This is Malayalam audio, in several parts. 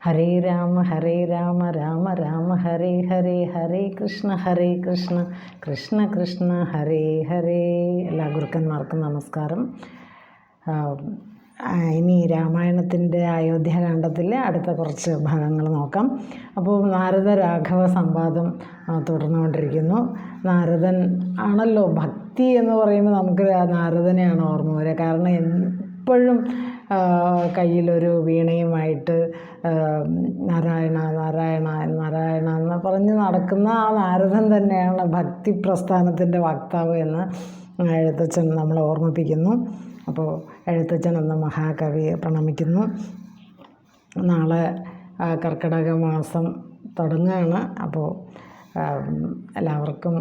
ഹരേ രാമ രാമ രാമ ഹരേ ഹരേ, ഹരേ കൃഷ്ണ കൃഷ്ണ കൃഷ്ണ ഹരേ ഹരേ. എല്ലാ ഗുരുക്കന്മാർക്കും നമസ്കാരം. ഇനി രാമായണത്തിൻ്റെ അയോധ്യാകാണ്ഡത്തിലെ അടുത്ത കുറച്ച് ഭാഗങ്ങൾ നോക്കാം. അപ്പോൾ നാരദ രാഘവ സംവാദം തുടർന്നുകൊണ്ടിരിക്കുന്നു. നാരദൻ ആണല്ലോ, ഭക്തി എന്ന് പറയുമ്പോൾ നമുക്ക് നാരദനെയാണ് ഓർമ്മ വരിക. കാരണം എപ്പോഴും കയ്യിലൊരു വീണയുമായിട്ട് നാരായണ നാരായണ നാരായണ എന്ന് പറഞ്ഞ് നടക്കുന്ന ആ നാരദൻ തന്നെയാണ് ഭക്തി പ്രസ്ഥാനത്തിൻ്റെ വക്താവ് എന്ന് എഴുത്തച്ഛൻ നമ്മളെ ഓർമ്മിപ്പിക്കുന്നു. അപ്പോൾ എഴുത്തച്ഛൻ എന്ന മഹാകവിയെ പ്രണമിക്കുന്നു. നാളെ കർക്കിടക മാസം തുടങ്ങുകയാണ്. അപ്പോൾ എല്ലാവർക്കും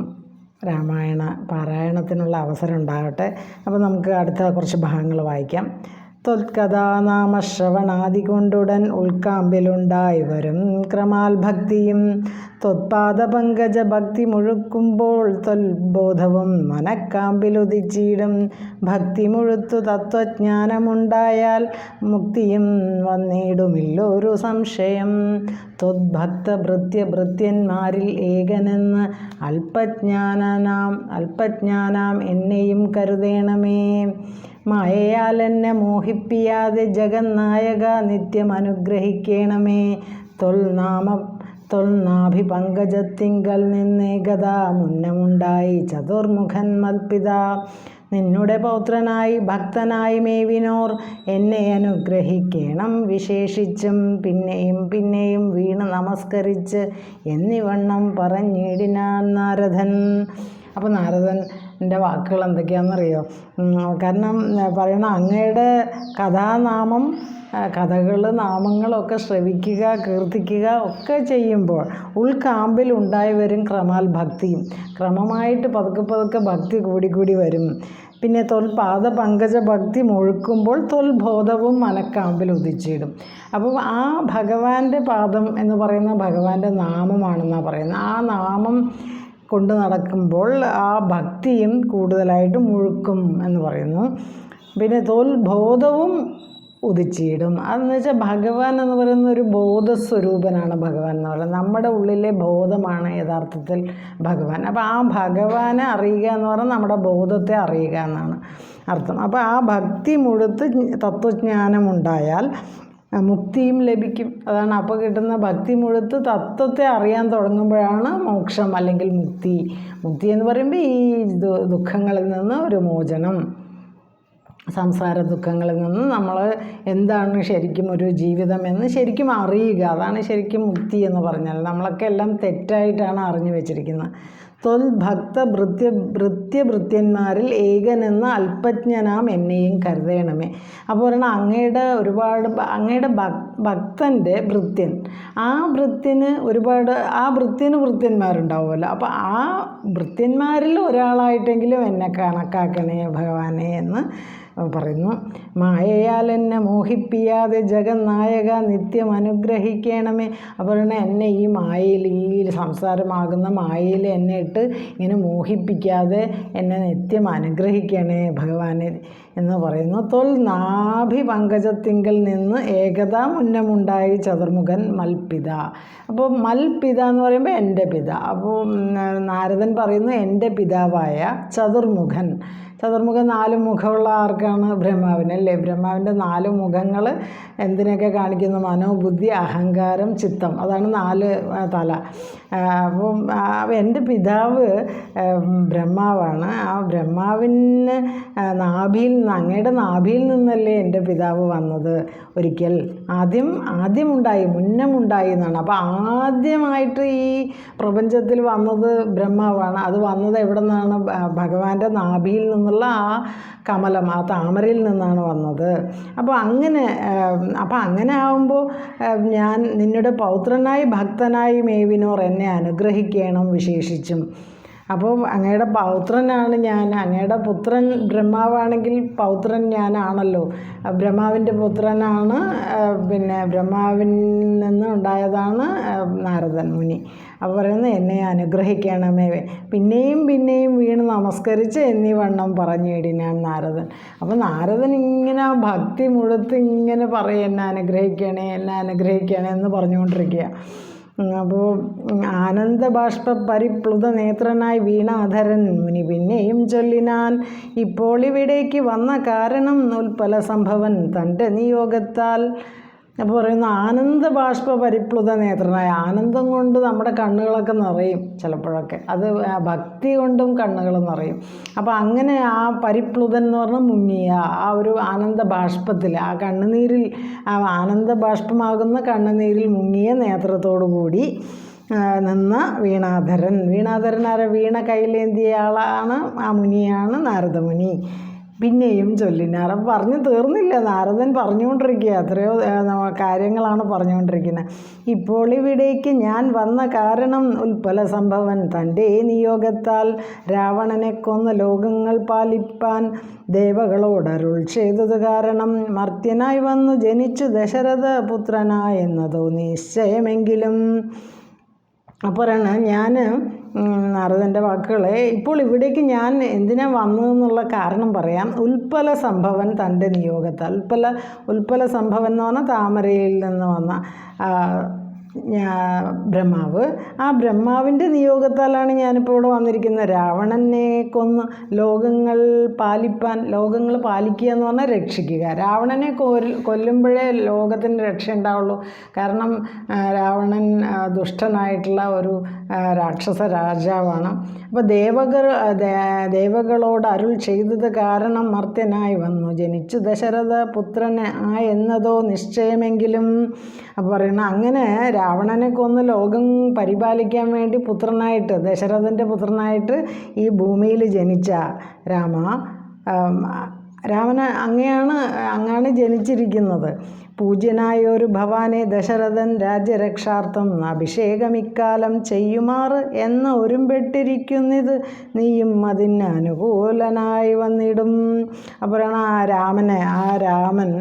രാമായണ പാരായണത്തിനുള്ള അവസരം ഉണ്ടാകട്ടെ. അപ്പോൾ നമുക്ക് അടുത്ത കുറച്ച് ഭാഗങ്ങൾ വായിക്കാം. ത്വത്കഥാനാമശ്രവണാദി കൊണ്ടുടൻ ഉൾക്കാമ്പിലുണ്ടായി വരും ക്രമാൽ ഭക്തിയും ത്വത്പാദപങ്കജ ഭക്തി മുഴുക്കുമ്പോൾ ത്വൽബോധവും മനക്കാമ്പിലുദിച്ചിടും. ഭക്തി മുഴുത്തു തത്വജ്ഞാനമുണ്ടായാൽ മുക്തിയും വന്നിടുമില്ലൊരു സംശയം. ത്വദ്ഭക്തഭൃത്യഭൃത്യന്മാരിൽ ഏകനെന്ന് അല്പജ്ഞാനാം എന്നെയും കരുതേണമേ. മായയാൽ എന്നെ മോഹിപ്പിയാതെ ജഗന്നായക നിത്യം അനുഗ്രഹിക്കണമേ. തൊൽനാഭി പങ്കജത്തിങ്കൽ നിന്നേകഥാ മുന്നമുണ്ടായി ചതുർമുഖൻ മൽപിത. നിന്നുടെ പൗത്രനായി ഭക്തനായി മേവിനോർ എന്നെ അനുഗ്രഹിക്കണം വിശേഷിച്ചും. പിന്നെയും വീണ് നമസ്കരിച്ച് എന്നിവണ്ണം പറഞ്ഞിടിനാൻ നാരദൻ. അപ്പോൾ നാരദൻ്റെ വാക്കുകൾ എന്തൊക്കെയാണെന്നറിയോ? കാരണം പറയണം, അങ്ങയുടെ കഥാനാമം, കഥകൾ, നാമങ്ങളൊക്കെ ശ്രവിക്കുക, കീർത്തിക്കുക ഒക്കെ ചെയ്യുമ്പോൾ ഉൾക്കാമ്പിൽ ഉണ്ടായി വരും ക്രമാൽ ഭക്തിയും. ക്രമമായിട്ട് പതുക്കെ ഭക്തി കൂടി വരും. പിന്നെ തൊൽപാദ പങ്കജ ഭക്തി മുഴുക്കുമ്പോൾ തൊൽബോധവും മനക്കാമ്പിൽ ഉദിച്ചിടും. അപ്പം ആ ഭഗവാന്റെ പാദം എന്ന് പറയുന്ന ഭഗവാന്റെ നാമമാണെന്നാണ് പറയുന്നത്. ആ നാമം കൊണ്ട് നടക്കുമ്പോൾ ആ ഭക്തിയും കൂടുതലായിട്ട് മുഴുക്കും എന്ന് പറയുന്നു. പിന്നെ ബോധവും ഉദിച്ചിടും. അതെന്ന് വെച്ചാൽ ഭഗവാൻ എന്ന് പറയുന്ന ഒരു ബോധസ്വരൂപനാണ് ഭഗവാൻ എന്ന് പറയുന്നത്. നമ്മുടെ ഉള്ളിലെ ബോധമാണ് യഥാർത്ഥത്തിൽ ഭഗവാൻ. അപ്പോൾ ആ ഭഗവാനെ അറിയുക എന്ന് പറഞ്ഞാൽ നമ്മുടെ ബോധത്തെ അറിയുക എന്നാണ് അർത്ഥം. അപ്പോൾ ആ ഭക്തി മുഴുത്ത് തത്വജ്ഞാനമുണ്ടായാൽ മുക്തിയും ലഭിക്കും. അതാണ് അപ്പോൾ കിട്ടുന്ന ഭക്തി മുഴുത്ത് തത്വത്തെ അറിയാൻ തുടങ്ങുമ്പോഴാണ് മോക്ഷം അല്ലെങ്കിൽ മുക്തി എന്ന് പറയുമ്പോൾ ഈ ദുഃഖങ്ങളിൽ നിന്ന് ഒരു മോചനം, സംസാര ദുഃഖങ്ങളിൽ നിന്ന് നമ്മൾ എന്താണ് ശരിക്കും ഒരു ജീവിതം എന്ന് ശരിക്കും അറിയുക. അതാണ് ശരിക്കും മുക്തി എന്ന് പറഞ്ഞാൽ. നമ്മളൊക്കെ എല്ലാം തെറ്റായിട്ടാണ് അറിഞ്ഞു വെച്ചിരിക്കുന്നത്. ഭൃത്യന്മാരിൽ ഏകനെന്ന് അല്പജ്ഞനാം എന്നെയും കരുതേണമേ. അപ്പോൾ പറഞ്ഞാൽ അങ്ങയുടെ ഭക്തൻ്റെ ഭൃത്യൻ, ആ ഭൃത്യന് ഭൃത്യന്മാരുണ്ടാവുമല്ലോ. അപ്പോൾ ആ ഭൃത്യന്മാരിൽ ഒരാളായിട്ടെങ്കിലും എന്നെ കണക്കാക്കണേ ഭഗവാനെ എന്ന് പറയുന്നു. മായയാൽ എന്നെ മോഹിപ്പിയാതെ ജഗന്നായക നിത്യം അനുഗ്രഹിക്കണമേ. അപ്പോൾ എന്നെ ഈ മായയിൽ, ഈ സംസാരമാകുന്ന മായയിൽ എന്നെ ഇട്ട് ഇങ്ങനെ മോഹിപ്പിക്കാതെ എന്നെ നിത്യം അനുഗ്രഹിക്കണേ ഭഗവാനെ എന്ന് പറയുന്നു. നാഭി പങ്കജത്തിങ്കൽ നിന്ന് ഏകതാ മുന്നമുണ്ടായി ചതുർമുഖൻ മൽപിത. അപ്പോൾ മൽപിത എന്ന് പറയുമ്പോൾ എൻ്റെ പിത. അപ്പോൾ നാരദൻ പറയുന്നു എൻ്റെ പിതാവായ ചതുർമുഖൻ. 4 മുഖമുള്ള ആർക്കാണ്? ബ്രഹ്മാവിനല്ലേ. ബ്രഹ്മാവിൻ്റെ 4 മുഖങ്ങൾ എന്തിനൊക്കെ കാണിക്കുന്നു? മനോബുദ്ധി അഹങ്കാരം ചിത്തം. അതാണ് 4 തല. അപ്പം എൻ്റെ പിതാവ് ബ്രഹ്മാവാണ്. ആ ബ്രഹ്മാവിന് അങ്ങയുടെ നാഭിയിൽ നിന്നല്ലേ എൻ്റെ പിതാവ് വന്നത്. ഒരിക്കൽ ആദ്യമുണ്ടായി, മുന്നമുണ്ടായി എന്നാണ്. അപ്പോൾ ആദ്യമായിട്ട് ഈ പ്രപഞ്ചത്തിൽ വന്നത് ബ്രഹ്മാവാണ്. അത് വന്നത് എവിടെ നിന്നാണ്? ഭഗവാന്റെ നാഭിയിൽ നിന്നുള്ള ആ കമലം, ആ താമരയിൽ നിന്നാണ് വന്നത്. അപ്പോൾ അങ്ങനെ ആകുമ്പോൾ ഞാൻ നിന്നുടെ പൗത്രനായി ഭക്തനായി മേവിനോർ എന്നെ അനുഗ്രഹിക്കണം വിശേഷിച്ചും. അപ്പോൾ അങ്ങയുടെ പൗത്രനാണ് ഞാൻ. അങ്ങയുടെ പുത്രൻ ബ്രഹ്മാവാണെങ്കിൽ പൗത്രൻ ഞാനാണല്ലോ. ബ്രഹ്മാവിൻ്റെ പുത്രനാണ്. പിന്നെ ബ്രഹ്മാവിൽ നിന്ന് ഉണ്ടായതാണ് നാരദൻ മുനി. അപ്പോൾ പറയുന്നത് എന്നെ അനുഗ്രഹിക്കണമേ. പിന്നെയും പിന്നെയും വീണ് നമസ്കരിച്ച് എന്നീവണ്ണം പറഞ്ഞിടിനാൻ നാരദൻ. അപ്പോൾ നാരദൻ ഇങ്ങനെ ഭക്തി മുഴുത്ത് ഇങ്ങനെ പറയും, എന്നെ അനുഗ്രഹിക്കണേ എന്ന് പറഞ്ഞുകൊണ്ടിരിക്കുക. അപ്പോൾ ആനന്ദബാഷ്പ പരിപ്ലുത നേത്രനായി വീണാധരൻ മുനി പിന്നെയും ചൊല്ലിനാൻ, ഇപ്പോൾ ഇവിടേക്ക് വന്ന കാരണം ഉൽപ്പല സംഭവൻ തൻ്റെ നിയോഗത്താൽ. അപ്പോൾ പറയുന്നു ആനന്ദബാഷ്പ പരിപ്ലുത നേത്രനായ, ആനന്ദം കൊണ്ട് നമ്മുടെ കണ്ണുകളൊക്കെ നിറയും ചിലപ്പോഴൊക്കെ, അത് ഭക്തി കൊണ്ടും കണ്ണുകൾ നിറയും. അപ്പോൾ അങ്ങനെ ആ പരിപ്ലുതൻ എന്ന് പറഞ്ഞാൽ മുങ്ങിയ ആ ഒരു ആനന്ദബാഷ്പത്തിൽ, ആ കണ്ണുനീരിൽ, ആ ആനന്ദബാഷ്പമാകുന്ന കണ്ണുനീരിൽ മുങ്ങിയ നേത്രത്തോടു കൂടി നിന്ന വീണാധരൻ ആരെ? വീണ കയ്യിലേന്തിയ ആളാണ്, ആ മുനിയാണ് നാരദമുനി. പിന്നെയും ചൊല്ലിനാർ. അപ്പം പറഞ്ഞു തീർന്നില്ല, നാരദൻ പറഞ്ഞുകൊണ്ടിരിക്കുക, എത്രയോ കാര്യങ്ങളാണ് പറഞ്ഞുകൊണ്ടിരിക്കുന്നത്. ഇപ്പോൾ ഇവിടേക്ക് ഞാൻ വന്ന കാരണം ഉൽപ്പല സംഭവൻ തൻ്റെ നിയോഗത്താൽ രാവണനെ കൊന്ന് ലോകങ്ങൾ പാലിപ്പാൻ ദേവകളോട് അരുൾ ചെയ്തത് കാരണം മർത്യനായി വന്നു ജനിച്ചു ദശരഥ പുത്രനായെന്നതോ നിശ്ചയമെങ്കിലും. അപ്പോഴാണ് ഞാൻ നാരദൻ്റെ വാക്കുകളെ, ഇപ്പോൾ ഇവിടേക്ക് ഞാൻ എന്തിനാ വന്നതെന്നുള്ള കാരണം പറയാം. ഉൽപ്പല സംഭവൻ തൻ്റെ നിയോഗത്താൽ. ഉൽപ്പല സംഭവൻ എന്ന് പറഞ്ഞാൽ താമരയിൽ നിന്ന് വന്ന ബ്രഹ്മാവ്, ആ ബ്രഹ്മാവിൻ്റെ നിയോഗത്താലാണ് ഞാനിപ്പോൾ ഇവിടെ വന്നിരിക്കുന്നത്. രാവണനെ കൊന്ന് ലോകങ്ങൾ പാലിപ്പാൻ, ലോകങ്ങൾ പാലിക്കുക എന്ന് പറഞ്ഞാൽ രക്ഷിക്കുക. രാവണനെ കൊല്ലുമ്പോഴേ ലോകത്തിന് രക്ഷ ഉണ്ടാവുള്ളൂ. കാരണം രാവണൻ ദുഷ്ടനായിട്ടുള്ള ഒരു രാക്ഷസ രാജാവാണ്. അപ്പോൾ ദേവകളോട് അരുൾ ചെയ്തത് കാരണം മർത്യനായി വന്നു ജനിച്ചു ദശരഥ പുത്രന് എന്നതോ നിശ്ചയമെങ്കിലും. അപ്പോൾ പറയണം, അങ്ങനെ രാവണനെ കൊന്ന് ലോകം പരിപാലിക്കാൻ വേണ്ടി പുത്രനായിട്ട്, ദശരഥൻ്റെ പുത്രനായിട്ട് ഈ ഭൂമിയിൽ ജനിച്ച രാമൻ അങ്ങാണ് ജനിച്ചിരിക്കുന്നത്. പൂജ്യനായൊരു ഭവാനെ ദശരഥൻ രാജ്യരക്ഷാർത്ഥം അഭിഷേകമിക്കാലം ചെയ്യുമാറ് എന്ന് ഒരുമ്പെട്ടിരിക്കുന്നിത് നീയും അതിന് അനുകൂലനായി വന്നിടും. അപ്പോഴാണ് ആ രാമൻ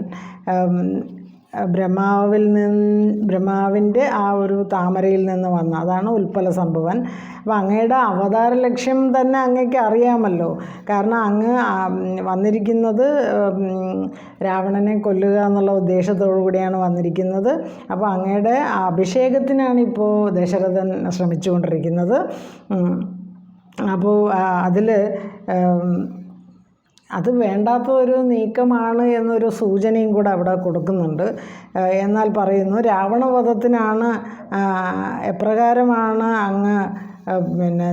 ബ്രഹ്മാവിൻ്റെ ആ ഒരു താമരയിൽ നിന്ന് വന്ന, അതാണ് ഉൽപ്പല സംഭവൻ. അപ്പോൾ അങ്ങയുടെ അവതാര ലക്ഷ്യം തന്നെ അങ്ങയ്ക്ക് അറിയാമല്ലോ. കാരണം അങ്ങ് വന്നിരിക്കുന്നത് രാവണനെ കൊല്ലുക എന്നുള്ള ഉദ്ദേശത്തോടു കൂടിയാണ് വന്നിരിക്കുന്നത്. അപ്പോൾ അങ്ങയുടെ അഭിഷേകത്തിനാണ് ഇപ്പോൾ ദശരഥൻ ശ്രമിച്ചുകൊണ്ടിരിക്കുന്നത്. അപ്പോൾ അത് വേണ്ടാത്ത ഒരു നീക്കമാണ് എന്നൊരു സൂചനയും കൂടെ അവിടെ കൊടുക്കുന്നുണ്ട്. എന്നാൽ പറയുന്നു, രാവണവധത്തിനാണ് എപ്രകാരമാണ് അങ്ങ്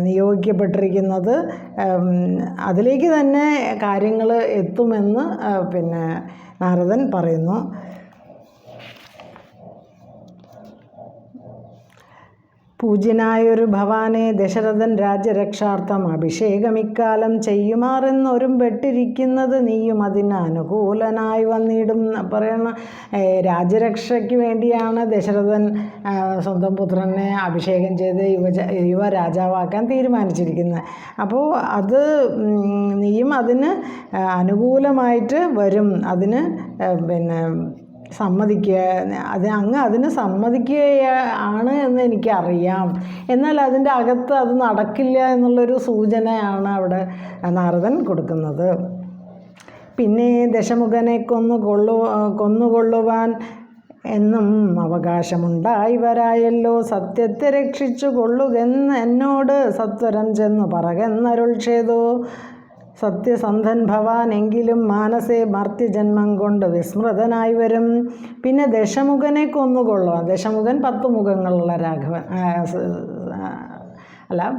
നിയോഗിക്കപ്പെട്ടിരിക്കുന്നത്, അതിലേക്ക് തന്നെ കാര്യങ്ങൾ എത്തുമെന്ന് നാരദൻ പറയുന്നു. പൂജ്യനായൊരു ഭവാനെ ദശരഥൻ രാജ്യരക്ഷാർത്ഥം അഭിഷേകമിക്കാലം ചെയ്യുമാറെന്നൊരുമ്പെട്ടിരിക്കുന്നത് നീയും അതിന് അനുകൂലനായി വന്നിടും. പറയുന്ന രാജ്യരക്ഷയ്ക്ക് വേണ്ടിയാണ് ദശരഥൻ സ്വന്തം പുത്രനെ അഭിഷേകം ചെയ്ത് യുവരാജാവാക്കാൻ തീരുമാനിച്ചിരിക്കുന്നത്. അപ്പോൾ അത് നീയും അതിന് അനുകൂലമായിട്ട് വരും, അതിന് സമ്മതിക്കുക, അതിന് സമ്മതിക്കുകയാണ് എന്ന് എനിക്കറിയാം. എന്നാൽ അതിൻ്റെ അകത്ത് അത് നടക്കില്ല എന്നുള്ളൊരു സൂചനയാണ് അവിടെ നാരദൻ കൊടുക്കുന്നത്. പിന്നെ ദശമുഖനെ കൊന്നുകൊള്ളുവാൻ എന്നും അവകാശമുണ്ടായി വരായല്ലോ. സത്യത്തെ രക്ഷിച്ചു കൊള്ളുകെന്ന് എന്നോട് സത്വരം ചെന്നു പറകെന്നരുൾ ചെയ്തു. സത്യസന്ധൻ ഭവാനെങ്കിലും മാനസേ മർത്യജന്മം കൊണ്ട് വിസ്മൃതനായി വരും. പിന്നെ ദശമുഖനെ കൊന്നുകൊള്ളുക. ദശമുഖൻ 10 മുഖങ്ങളുള്ള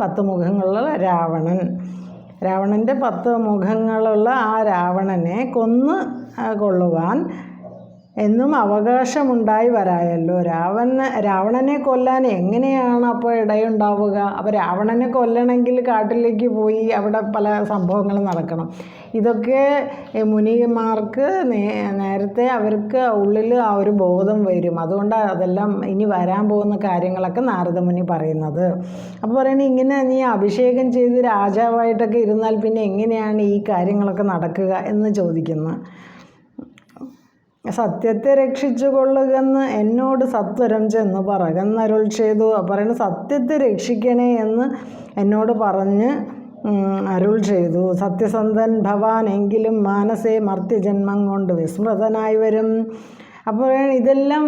10 മുഖങ്ങളുള്ള രാവണൻ്റെ 10 മുഖങ്ങളുള്ള ആ രാവണനെ കൊള്ളുവാൻ എന്നും അവകാശമുണ്ടായി വരായല്ലോ. രാവണനെ കൊല്ലാൻ എങ്ങനെയാണ് അപ്പോൾ ഇടയുണ്ടാവുക? അപ്പോൾ രാവണനെ കൊല്ലണമെങ്കിൽ കാട്ടിലേക്ക് പോയി അവിടെ പല സംഭവങ്ങളും നടക്കണം. ഇതൊക്കെ മുനിമാർക്ക് നേരത്തെ അവർക്ക് ഉള്ളിൽ ആ ഒരു ബോധം വരും. അതുകൊണ്ട് അതെല്ലാം ഇനി വരാൻ പോകുന്ന കാര്യങ്ങളൊക്കെ നാരദമുനി പറയുന്നത്. അപ്പോൾ പറയുന്നത്, ഇങ്ങനെ നീ അഭിഷേകം ചെയ്ത് രാജാവായിട്ടൊക്കെ ഇരുന്നാൽ പിന്നെ എങ്ങനെയാണ് ഈ കാര്യങ്ങളൊക്കെ നടക്കുക എന്ന് ചോദിക്കുന്നു. സത്യത്തെ രക്ഷിച്ചു കൊള്ളുകെന്ന് എന്നോട് സത്വരം ചെന്ന് പറകന്നരുൾ ചെയ്തു. പറയുന്നത് സത്യത്തെ രക്ഷിക്കണേ എന്ന് എന്നോട് പറഞ്ഞ് അരുൾ ചെയ്തു. സത്യസന്ധൻ ഭവാൻ എങ്കിലും മാനസേ മർത്യജന്മം കൊണ്ട് വിസ്മൃതനായി വരും. അപ്പോൾ ഇതെല്ലാം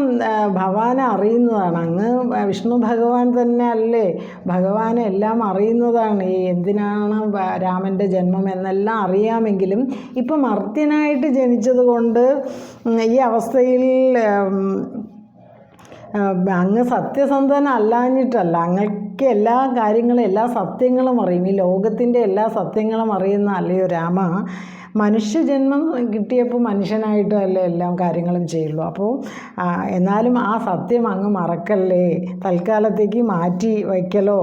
ഭഗവാനെ അറിയുന്നതാണ്. അങ്ങ് വിഷ്ണു ഭഗവാൻ തന്നെ അല്ലേ, ഭഗവാനെ എല്ലാം അറിയുന്നതാണ്. ഈ എന്തിനാണ് രാമൻ്റെ ജന്മം എന്നെല്ലാം അറിയാമെങ്കിലും ഇപ്പം മർത്യനായിട്ട് ജനിച്ചത് കൊണ്ട് ഈ അവസ്ഥയിൽ അങ്ങ് സത്യസന്ധനല്ലാഞ്ഞിട്ടല്ല, അങ്ങക്ക് എല്ലാ കാര്യങ്ങളും എല്ലാ സത്യങ്ങളും അറിയും. ഈ ലോകത്തിൻ്റെ എല്ലാ സത്യങ്ങളും അറിയുന്ന അല്ലയോ രാമ. മനുഷ്യജന്മം കിട്ടിയപ്പോൾ മനുഷ്യനായിട്ട് അല്ലേ എല്ലാം കാര്യങ്ങളും ചെയ്യുള്ളൂ. അപ്പോൾ എന്നാലും ആ സത്യം അങ്ങ് മറക്കല്ലേ, തൽക്കാലത്തേക്ക് മാറ്റി വയ്ക്കലോ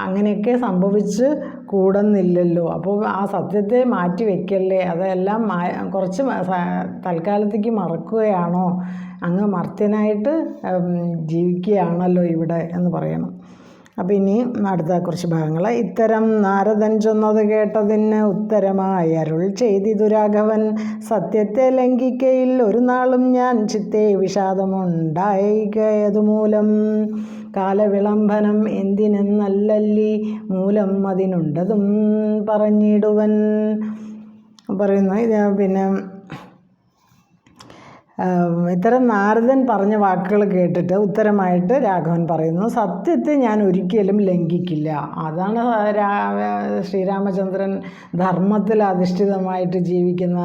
അങ്ങനെയൊക്കെ സംഭവിച്ച് കൂടുന്നില്ലല്ലോ. അപ്പോൾ ആ സത്യത്തെ മാറ്റി വയ്ക്കല്ലേ, അതെല്ലാം കുറച്ച് തൽക്കാലത്തേക്ക് മറക്കുകയാണോ, അങ്ങ് മർത്യനായിട്ട് ജീവിക്കുകയാണല്ലോ ഇവിടെ എന്ന് പറയണം. അപ്പം ഇനി അടുത്ത കുറച്ച് ഭാഗങ്ങൾ. ഇത്തരം നാരദൻ ചൊന്നത് കേട്ടതിന് ഉത്തരമായി അരുൾ ചെയ്തിതു രാഘവൻ. സത്യത്തെ ലംഘിക്കയിൽ ഒരു നാളും ഞാൻ ചിത്തേ വിഷാദമുണ്ടായികയതുമൂലം. കാലവിളംബനം എന്തിനെന്നല്ലല്ലി മൂലം അതിനുണ്ടതും പറഞ്ഞിടുവൻ. പറയുന്നു പിന്നെ ഇത്തരം നാരദൻ പറഞ്ഞ വാക്കുകൾ കേട്ടിട്ട് ഉത്തരമായിട്ട് രാഘവൻ പറയുന്നു, സത്യത്തെ ഞാൻ ഒരിക്കലും ലംഘിക്കില്ല. അതാണ് ശ്രീരാമചന്ദ്രൻ ധർമ്മത്തിൽ അധിഷ്ഠിതമായിട്ട് ജീവിക്കുന്ന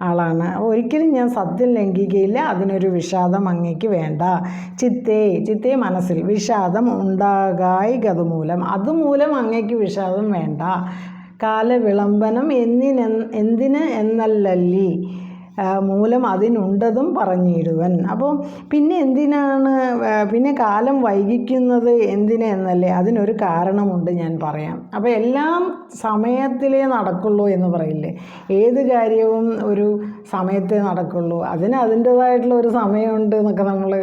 ആളാണ്. ഒരിക്കലും ഞാൻ സത്യം ലംഘിക്കുകയില്ല, അതിനൊരു വിഷാദം അങ്ങേക്ക് വേണ്ട. ചിത്തേ മനസ്സിൽ വിഷാദം ഉണ്ടാകായികതുമൂലം, അതുമൂലം അങ്ങേക്ക് വിഷാദം വേണ്ട. കാലവിളംബനം എന്തിന് എന്നല്ലല്ലി മൂലം അതിനുണ്ടതും പറഞ്ഞിടുവൻ. അപ്പോൾ പിന്നെ എന്തിനാണ് പിന്നെ കാലം വൈകിക്കുന്നത് എന്തിന് എന്നല്ലേ, അതിനൊരു കാരണമുണ്ട്, ഞാൻ പറയാം. അപ്പോൾ എല്ലാം സമയത്തിലേ നടക്കുള്ളൂ എന്ന് പറയില്ലേ, ഏത് കാര്യവും ഒരു സമയത്തേ നടക്കുള്ളൂ, അതിന് അതിൻ്റേതായിട്ടുള്ള ഒരു സമയമുണ്ട് എന്നൊക്കെ നമ്മൾ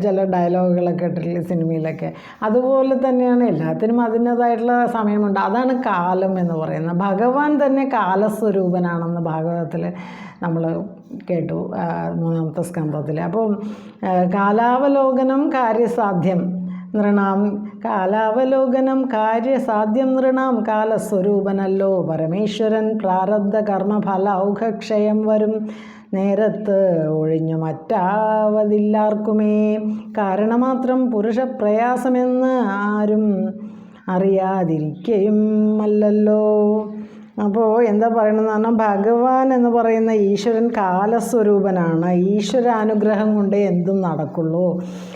ചില ഡയലോഗുകളൊക്കെ ഇട്ടില്ലേ സിനിമയിലൊക്കെ. അതുപോലെ തന്നെയാണ് എല്ലാത്തിനും അതിൻ്റേതായിട്ടുള്ള സമയമുണ്ട്. അതാണ് കാലം എന്ന് പറയുന്നത്. ഭഗവാൻ തന്നെ കാലസ്വരൂപനാണെന്ന് ഭാഗവതത്തിൽ നമ്മൾ കേട്ടു 3ാമത്തെ സ്കന്ധത്തിൽ. അപ്പോൾ കാലാവലോകനം കാര്യസാധ്യം നൃണാം, കാലാവലോകനം കാര്യസാധ്യം നൃണാം, കാലസ്വരൂപനല്ലോ പരമേശ്വരൻ. പ്രാരബ്ധ കർമ്മഫല ഔഘക്ഷയം വരും നേരത്ത് ഒഴിഞ്ഞു മറ്റാവതില്ലാർക്കുമേ. കാരണമാത്രം പുരുഷപ്രയാസമെന്ന് ആരും അറിയാതിരിക്കയും അല്ലല്ലോ. അപ്പോൾ എന്താ പറയണമെന്ന് പറഞ്ഞാൽ, ഭഗവാൻ എന്ന് പറയുന്ന ഈശ്വരൻ കാലസ്വരൂപനാണ്. ഈശ്വര അനുഗ്രഹം കൊണ്ട് എന്തും നടക്കുള്ളൂ.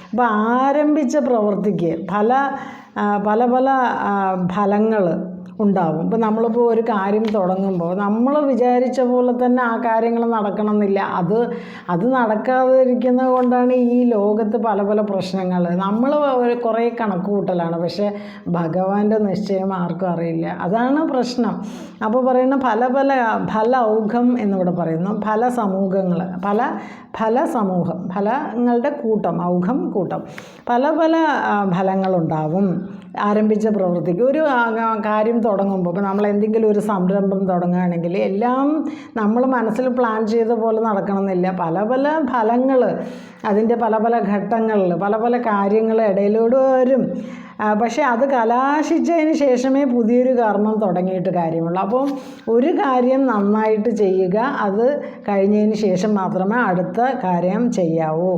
അപ്പോൾ ആരംഭിച്ച പ്രവൃത്തിക്ക് പല ഫലങ്ങൾ ഉണ്ടാവും. ഇപ്പോൾ നമ്മളിപ്പോൾ ഒരു കാര്യം തുടങ്ങുമ്പോൾ നമ്മൾ വിചാരിച്ച പോലെ തന്നെ ആ കാര്യങ്ങൾ നടക്കണമെന്നില്ല. അത് നടക്കാതിരിക്കുന്നത് കൊണ്ടാണ് ഈ ലോകത്ത് പല പ്രശ്നങ്ങൾ. നമ്മൾ കുറേ കണക്ക് കൂട്ടലാണ്, പക്ഷേ ഭഗവാന്റെ നിശ്ചയം ആർക്കും അറിയില്ല. അതാണ് പ്രശ്നം. അപ്പോൾ പറയുന്ന ഫല ഔഘം എന്നിവിടെ പറയുന്നു. ഫലസമൂഹങ്ങൾ, ഫലസമൂഹം, ഫലങ്ങളുടെ കൂട്ടം, ഔഘം കൂട്ടം, പല ഫലങ്ങളുണ്ടാവും ആരംഭിച്ച പ്രവൃത്തിക്ക്. ഒരു കാര്യം തുടങ്ങുമ്പോൾ ഇപ്പോൾ നമ്മൾ എന്തെങ്കിലും ഒരു സംരംഭം തുടങ്ങുകയാണെങ്കിൽ എല്ലാം നമ്മൾ മനസ്സിൽ പ്ലാൻ ചെയ്ത പോലെ നടക്കണമെന്നില്ല. പല ഫലങ്ങൾ, അതിൻ്റെ പല ഘട്ടങ്ങളിൽ പല കാര്യങ്ങൾ ഇടയിലൂടെ വരും. പക്ഷേ അത് കലാശിച്ചതിന് ശേഷമേ പുതിയൊരു കർമ്മം തുടങ്ങിയിട്ട് കാര്യമുള്ളൂ. അപ്പോൾ ഒരു കാര്യം നന്നായിട്ട് ചെയ്യുക, അത് കഴിഞ്ഞതിന് ശേഷം മാത്രമേ അടുത്ത കാര്യം ചെയ്യാവൂ.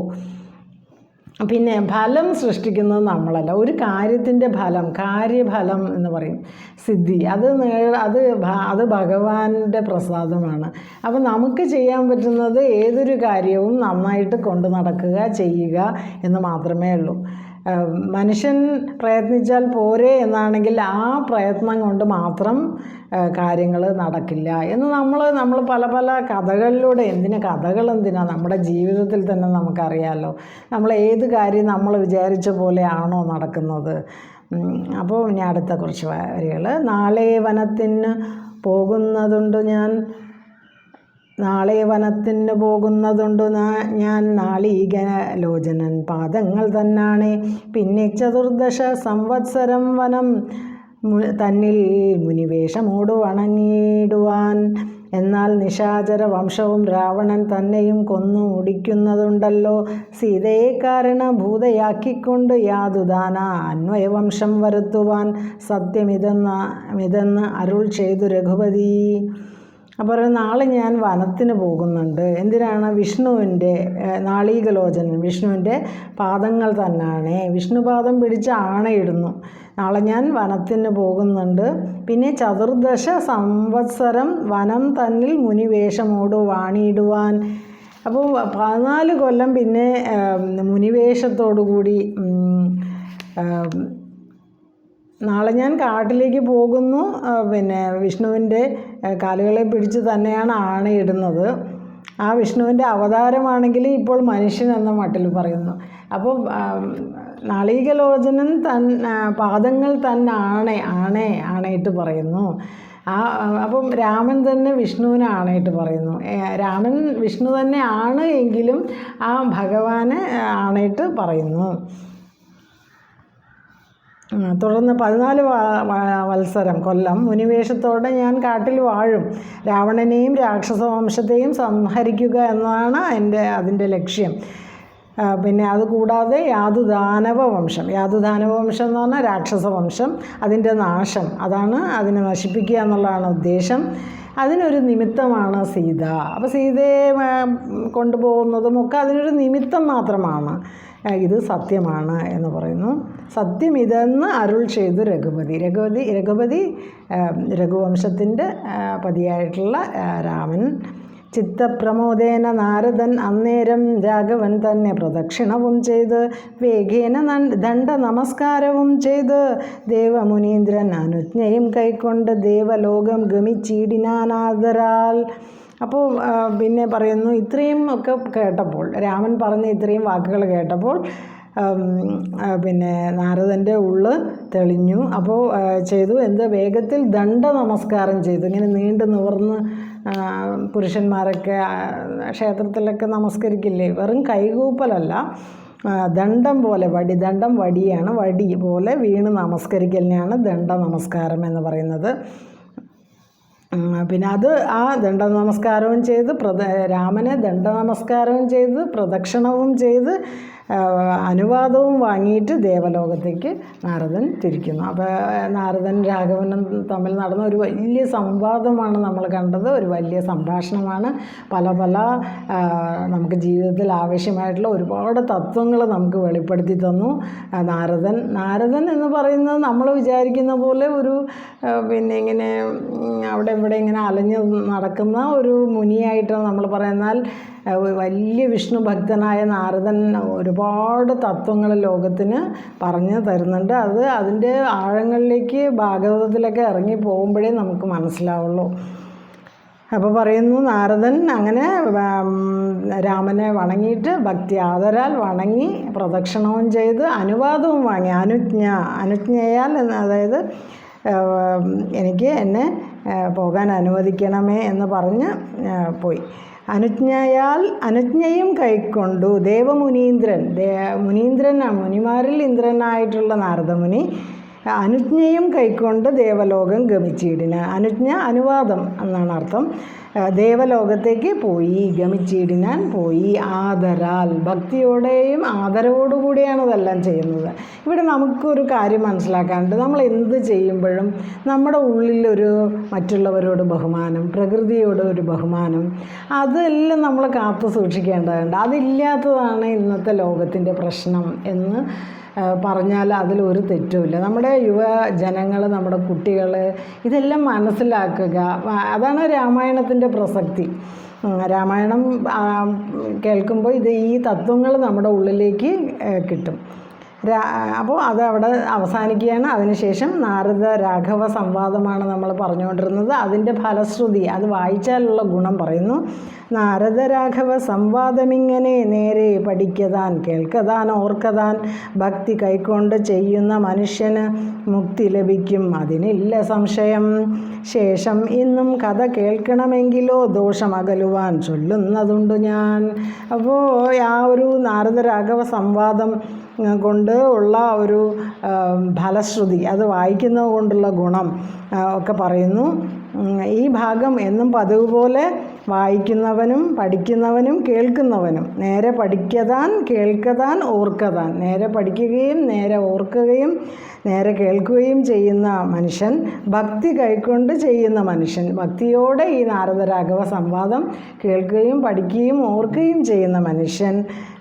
പിന്നെ ഫലം സൃഷ്ടിക്കുന്നത് നമ്മളല്ല. ഒരു കാര്യത്തിൻ്റെ ഫലം, കാര്യഫലം എന്ന് പറയും, സിദ്ധി, അത് ഭഗവാന്റെ പ്രസാദമാണ്. അപ്പോൾ നമുക്ക് ചെയ്യാൻ പറ്റുന്നത് ഏതൊരു കാര്യവും നന്നായിട്ട് കൊണ്ടു നടക്കുക, ചെയ്യുക എന്ന് മാത്രമേ ഉള്ളൂ. മനുഷ്യൻ പ്രയത്നിച്ചാൽ പോരെ എന്നാണെങ്കിൽ ആ പ്രയത്നം കൊണ്ട് മാത്രം കാര്യങ്ങൾ നടക്കില്ല എന്ന് നമ്മൾ പല കഥകളിലൂടെ, കഥകളെന്തിനാ, നമ്മുടെ ജീവിതത്തിൽ തന്നെ നമുക്കറിയാമല്ലോ. നമ്മൾ ഏത് കാര്യം നമ്മൾ വിചാരിച്ച പോലെയാണോ നടക്കുന്നത്. അപ്പോൾ ഇനി അടുത്ത കുറച്ച് വരികൾ. നാളെ വനത്തിന് പോകുന്നതുണ്ട് ഞാൻ നാളീകലോചനൻ പാദങ്ങൾ തന്നാണ്. പിന്നെ 14 സംവത്സരം വനം തന്നിൽ മുനിവേഷമോട് വണങ്ങിടുവാൻ. എന്നാൽ നിശാചര വംശവും രാവണൻ തന്നെയും കൊന്നു മുടിക്കുന്നതുണ്ടല്ലോ. സീതയെ കാരണഭൂതയാക്കിക്കൊണ്ട് യാതുദാന അന്വയവംശം വരുത്തുവാൻ സത്യമിതെന്ന് അരുൾ ചെയ്തു രഘുപതി. അപ്പോൾ നാളെ ഞാൻ വനത്തിന് പോകുന്നുണ്ട്. എന്തിനാണ്? വിഷ്ണുവിൻ്റെ നാളീകലോചനൻ വിഷ്ണുവിൻ്റെ പാദങ്ങൾ തന്നാണ്. വിഷ്ണുപാദം പിടിച്ച് ആണയിടുന്നു. നാളെ ഞാൻ വനത്തിന് പോകുന്നുണ്ട്. പിന്നെ 14 സംവത്സരം വനം തന്നിൽ മുനിവേഷമോട് വാണിയിടുവാൻ. അപ്പോൾ 14 കൊല്ലം പിന്നെ മുനിവേഷത്തോടു കൂടി നാളെ ഞാൻ കാട്ടിലേക്ക് പോകുന്നു. പിന്നെ വിഷ്ണുവിൻ്റെ കാലുകളെ പിടിച്ച് തന്നെയാണ് ആണയിടുന്നത്. ആ വിഷ്ണുവിൻ്റെ അവതാരമാണെങ്കിൽ ഇപ്പോൾ മനുഷ്യൻ എന്ന മട്ടിൽ പറയുന്നു. അപ്പോൾ നാളീകലോചനൻ പാദങ്ങൾ തന്നെ ആണയിട്ട് പറയുന്നു. അപ്പം രാമൻ തന്നെ വിഷ്ണുവിനെ ആണയിട്ട് പറയുന്നു. രാമൻ വിഷ്ണു തന്നെ ആണ് എങ്കിലും ആ ഭഗവാനെ ആണയിട്ട് പറയുന്നു. തുടർന്ന് 14 കൊല്ലം മുനിവേഷത്തോടെ ഞാൻ കാട്ടിൽ വാഴും. രാവണനെയും രാക്ഷസവംശത്തെയും സംഹരിക്കുക എന്നതാണ് അതിൻ്റെ ലക്ഷ്യം. പിന്നെ അതുകൂടാതെ യാതുദാനവ വംശം എന്ന് പറഞ്ഞാൽ രാക്ഷസവംശം, അതിൻ്റെ നാശം, അതാണ് അതിനെ നശിപ്പിക്കുക എന്നുള്ളതാണ് ഉദ്ദേശം. അതിനൊരു നിമിത്തമാണ് സീത. അപ്പോൾ സീതയെ കൊണ്ടുപോകുന്നതുമൊക്കെ അതിനൊരു നിമിത്തം മാത്രമാണ്. ഇത് സത്യമാണ് എന്ന് പറയുന്നു. സത്യം ഇതെന്ന് അരുൾ ചെയ്തു രഘുപതി രഘുവംശത്തിൻ്റെ പതിയായിട്ടുള്ള രാമൻ. ചിത്തപ്രമോദേന നാരദൻ അന്നേരം രാഘവൻ തന്നെ പ്രദക്ഷിണവും ചെയ്ത് വേഗേന ദണ്ഡ നമസ്കാരവും ചെയ്ത് ദേവമുനീന്ദ്രൻ അനുജ്ഞയും കൈക്കൊണ്ട് ദേവലോകം ഗമിച്ചിടിനാനാദരാൽ. അപ്പോൾ പിന്നെ പറയുന്നു, ഇത്രയും ഒക്കെ കേട്ടപ്പോൾ, രാമൻ പറഞ്ഞ ഇത്രയും വാക്കുകൾ കേട്ടപ്പോൾ പിന്നെ നാരദൻ്റെ ഉള്ള് തെളിഞ്ഞു. അപ്പോൾ ചെയ്തു എന്ത്? വേഗത്തിൽ ദണ്ഡ നമസ്കാരം ചെയ്തു. ഇങ്ങനെ നീണ്ടു നിവർന്ന് പുരുഷന്മാരൊക്കെ ക്ഷേത്രത്തിലൊക്കെ നമസ്കരിക്കില്ലേ? വെറും കൈകൂപ്പലല്ല, ദണ്ഡം പോലെ ദണ്ഡം വടിയാണ്, വടി പോലെ വീണ് നമസ്കരിക്കലിനെയാണ് ദണ്ഡ നമസ്കാരം എന്ന് പറയുന്നത്. പിന്നെ ആ ദണ്ഡ നമസ്കാരവും ചെയ്ത് രാമനെ ദണ്ഡ നമസ്കാരവും ചെയ്ത് പ്രദക്ഷിണവും ചെയ്ത് അനുവാദവും വാങ്ങിയിട്ട് ദേവലോകത്തേക്ക് നാരദൻ തിരിക്കുന്നു. അപ്പോൾ നാരദൻ രാഘവനും തമ്മിൽ നടന്ന ഒരു വലിയ സംവാദമാണ് നമ്മൾ കണ്ടത്. ഒരു വലിയ സംഭാഷണമാണ്. പല നമുക്ക് ജീവിതത്തിൽ ആവശ്യമായിട്ടുള്ള ഒരുപാട് തത്വങ്ങൾ നമുക്ക് വെളിപ്പെടുത്തി തന്നു നാരദൻ എന്ന് പറയുന്നത് നമ്മൾ വിചാരിക്കുന്ന പോലെ ഒരു പിന്നെ ഇങ്ങനെ അവിടെ ഇവിടെ ഇങ്ങനെ അലഞ്ഞ് നടക്കുന്ന ഒരു മുനിയായിട്ടാണ് നമ്മൾ പറയുന്നാൽ, വലിയ വിഷ്ണു ഭക്തനായ നാരദൻ ഒരുപാട് തത്വങ്ങൾ ലോകത്തിന് പറഞ്ഞു തരുന്നുണ്ട്. അതിൻ്റെ ആഴങ്ങളിലേക്ക് ഭാഗവതത്തിലൊക്കെ ഇറങ്ങി പോകുമ്പോഴേ നമുക്ക് മനസ്സിലാവുള്ളൂ. അപ്പോൾ പറയുന്നു, നാരദൻ അങ്ങനെ രാമനെ വണങ്ങിയിട്ട് ഭക്തി ആദരാൽ വണങ്ങി പ്രദക്ഷിണവും ചെയ്ത് അനുവാദവും വാങ്ങി. അനുജ്ഞയാൽ അതായത് എന്നെ പോകാൻ അനുവദിക്കണമേ എന്ന് പറഞ്ഞ് പോയി. അനുജ്ഞയും കൈക്കൊണ്ടു മുനീന്ദ്രനാണ്, മുനിമാരിൽ ഇന്ദ്രനായിട്ടുള്ള നാരദമുനി അനുജ്ഞയും കൈക്കൊണ്ട് ദേവലോകം ഗമിച്ചിടിന. അനുവാദം എന്നാണ് അർത്ഥം. ദേവലോകത്തേക്ക് ഗമിച്ചിടിനാൻ പോയി. ആദരാൽ, ഭക്തിയോടെയും ആദരവോടുകൂടിയാണ് ഇതെല്ലാം ചെയ്യുന്നത്. ഇവിടെ നമുക്കൊരു കാര്യം മനസ്സിലാക്കാനുണ്ട്. നമ്മൾ എന്ത് ചെയ്യുമ്പോഴും നമ്മുടെ ഉള്ളിലൊരു മറ്റുള്ളവരോട് ബഹുമാനം, പ്രകൃതിയോട് ഒരു ബഹുമാനം, അതെല്ലാം നമ്മൾ കാത്തു സൂക്ഷിക്കേണ്ടതുണ്ട്. അതില്ലാത്തതാണ് ഇന്നത്തെ ലോകത്തിൻ്റെ പ്രശ്നം എന്ന് പറഞ്ഞാൽ അതിലൊരു തെറ്റുമില്ല. നമ്മുടെ യുവജനങ്ങൾ, നമ്മുടെ കുട്ടികൾ ഇതെല്ലാം മനസ്സിലാക്കുക. അതാണ് രാമായണത്തിൻ്റെ പ്രസക്തി. രാമായണം കേൾക്കുമ്പോൾ ഈ തത്വങ്ങൾ നമ്മുടെ ഉള്ളിലേക്ക് കിട്ടും. അപ്പോൾ അതവിടെ അവസാനിക്കുകയാണ്. അതിനുശേഷം നാരദ രാഘവ സംവാദമാണ് നമ്മൾ പറഞ്ഞുകൊണ്ടിരുന്നത്. അതിൻ്റെ ഫലശ്രുതി, അത് വായിച്ചാലുള്ള ഗുണം പറയുന്നു. നാരദ രാഘവ സംവാദമിങ്ങനെ നേരെ പഠിക്കതാൻ കേൾക്കതാൻ ഓർക്കതാൻ ഭക്തി കൈക്കൊണ്ട് ചെയ്യുന്ന മനുഷ്യന് മുക്തി ലഭിക്കും, അതിനില്ല സംശയം. ശേഷം ഇന്നും കഥ കേൾക്കണമെങ്കിലോ ദോഷമകലുവാൻ ചൊല്ലുന്നതുണ്ട് ഞാൻ. അപ്പോൾ ആ ഒരു നാരദ രാഘവ സംവാദം കൊണ്ട് ഉള്ള ഒരു ഫലശ്രുതി, അത് വായിക്കുന്നത് കൊണ്ടുള്ള ഗുണം ഒക്കെ പറയുന്നു. ഈ ഭാഗം എന്നും പതിവ് പോലെ വായിക്കുന്നവനും പഠിക്കുന്നവനും കേൾക്കുന്നവനും നേരെ പഠിക്കതാൻ കേൾക്കതാൻ ഓർക്കതാൻ, നേരെ പഠിക്കുകയും നേരെ ഓർക്കുകയും നേരെ കേൾക്കുകയും ചെയ്യുന്ന മനുഷ്യൻ, ഭക്തി കൈക്കൊണ്ട് ചെയ്യുന്ന മനുഷ്യൻ, ഭക്തിയോടെ ഈ നാരദരാഘവ സംവാദം കേൾക്കുകയും പഠിക്കുകയും ഓർക്കുകയും ചെയ്യുന്ന മനുഷ്യൻ,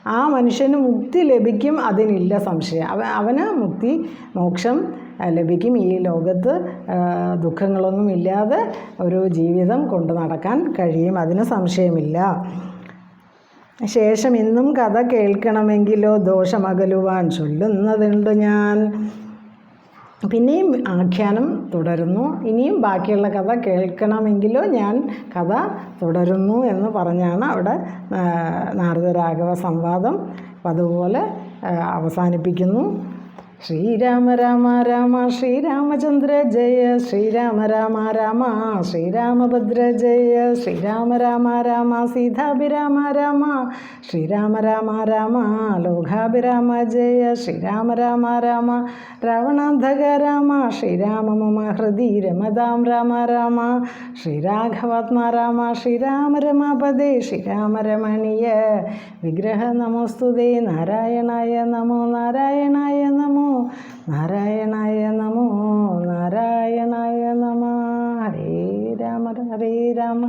ആ മനുഷ്യന് മുക്തി ലഭിക്കും, അതിനില്ല സംശയം. അവന് മുക്തി മോക്ഷം ലഭിക്കും. ഈ ലോകത്ത് ദുഃഖങ്ങളൊന്നും ഇല്ലാതെ ഒരു ജീവിതം കൊണ്ട് നടക്കാൻ കഴിയും, അതിന് സംശയമില്ല. ശേഷം ഇന്നും കഥ കേൾക്കണമെങ്കിലോ ദോഷമകലുവാൻ ചൊല്ലുന്നതുണ്ട് ഞാൻ. പിന്നെയും ആഖ്യാനം തുടരുന്നു. ഇനിയും ബാക്കിയുള്ള കഥ കേൾക്കണമെങ്കിലോ ഞാൻ കഥ തുടരുന്നു എന്ന് പറഞ്ഞാണ് അവിടെ നാരദരാഘവ സംവാദം അതുപോലെ അവസാനിപ്പിക്കുന്നു. ശ്രീരാമ രാമ രാമ ശ്രീരാമചന്ദ്ര ജയ, ശ്രീരാമ രാമ രാമ ശ്രീരാമഭദ്ര ജയ, ശ്രീരാമ രാമ രാമ സീതാഭിരാമ രാമ, ശ്രീരാമ രാമ രാമ ലോകാഭിരാമ ജയ, ശ്രീരാമ രാമ രാമ രാവണാന്ധക രാമ, ശ്രീരാമ മമ ഹൃദി രമതാം രാമ രാമ, ശ്രീരാഘവാത്മാ രാമ, ശ്രീരാമ രമാപദേ, ശ്രീരാമ രമണീയ വിഗ്രഹ നമോസ്തുതേ, നാരായണായ നമോ, നാരായണായ നമോ, നാരായണായ നമോ, നാരായണായ നമ. ഹരേ രാമ ഹരേ രാമ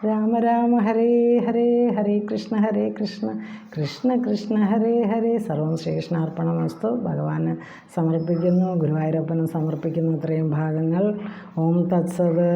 രാമ രാമ ഹരേ ഹരേ, ഹരേ കൃഷ്ണ കൃഷ്ണ കൃഷ്ണ ഹരേ ഹരേ. സർവം ശ്രീകൃഷ്ണാർപ്പണമസ്തു. ഭഗവാന് സമർപ്പിക്കുന്നു, ഗുരുവായൂരപ്പനും സമർപ്പിക്കുന്നു ഇത്രയും ഭാഗങ്ങൾ. ഓം തത്സത്.